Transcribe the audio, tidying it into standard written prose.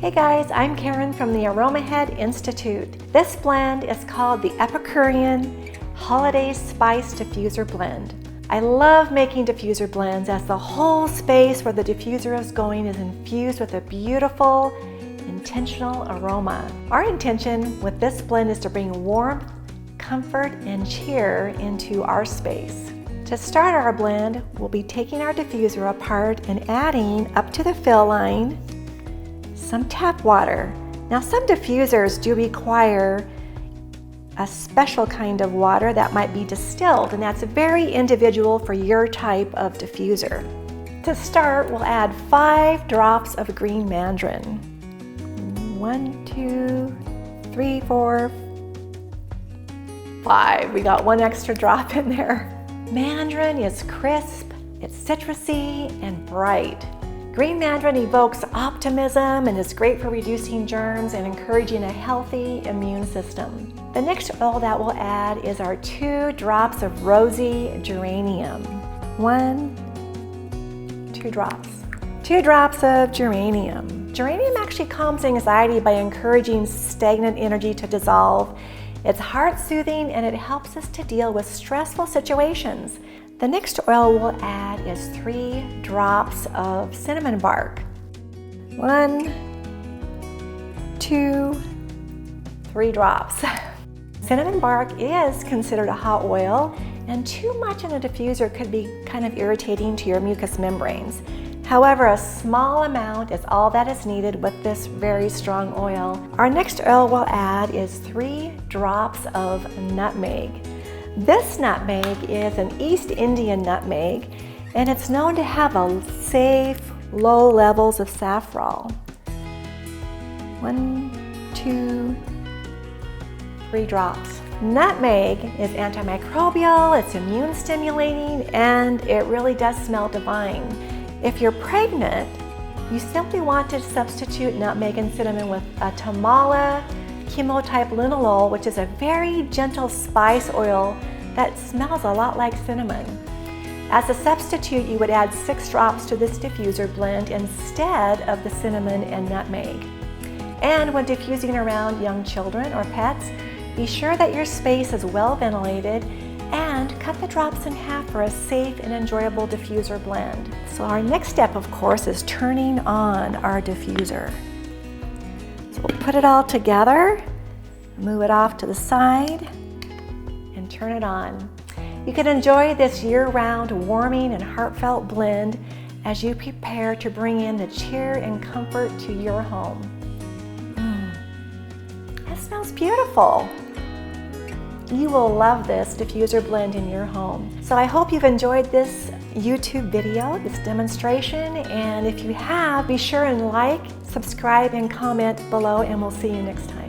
Hey guys, I'm Karen from the Aromahead Institute. This blend is called the Epicurean Holiday Spice Diffuser Blend. I love making diffuser blends as the whole space where the diffuser is going is infused with a beautiful, intentional aroma. Our intention with this blend is to bring warmth, comfort, and cheer into our space. To start our blend, we'll be taking our diffuser apart and adding up to the fill line some tap water. Now some diffusers do require a special kind of water that might be distilled, and that's very individual for your type of diffuser. To start, we'll add 5 drops of green mandarin. 1, 2, 3, 4, 5. We got 1 extra drop in there. Mandarin is crisp, it's citrusy and bright. Green mandarin evokes optimism and is great for reducing germs and encouraging a healthy immune system. The next oil that we'll add is our 2 drops of rosy geranium. 2 drops. 2 drops of geranium. Geranium actually calms anxiety by encouraging stagnant energy to dissolve. It's heart-soothing and it helps us to deal with stressful situations. The next oil we'll add is 3 drops of cinnamon bark. 1, 2, 3 drops. Cinnamon bark is considered a hot oil, and too much in a diffuser could be kind of irritating to your mucous membranes. However, a small amount is all that is needed with this very strong oil. Our next oil we'll add is 3 drops of nutmeg. This nutmeg is an East Indian nutmeg, and it's known to have a safe, low levels of safrole. 1, 2, 3 drops. Nutmeg is antimicrobial, it's immune stimulating, and it really does smell divine. If you're pregnant, you simply want to substitute nutmeg and cinnamon with a tamala chemotype linalool, which is a very gentle spice oil that smells a lot like cinnamon. As a substitute, you would add 6 drops to this diffuser blend instead of the cinnamon and nutmeg. And when diffusing around young children or pets, be sure that your space is well ventilated and cut the drops in half for a safe and enjoyable diffuser blend. So our next step, of course, is turning on our diffuser. So we'll put it all together, move it off to the side, and turn it on. You can enjoy this year-round warming and heartfelt blend as you prepare to bring in the cheer and comfort to your home. That smells beautiful. You will love this diffuser blend in your home. So I hope you've enjoyed this YouTube video, this demonstration, and if you have, be sure and like, subscribe, and comment below, and we'll see you next time.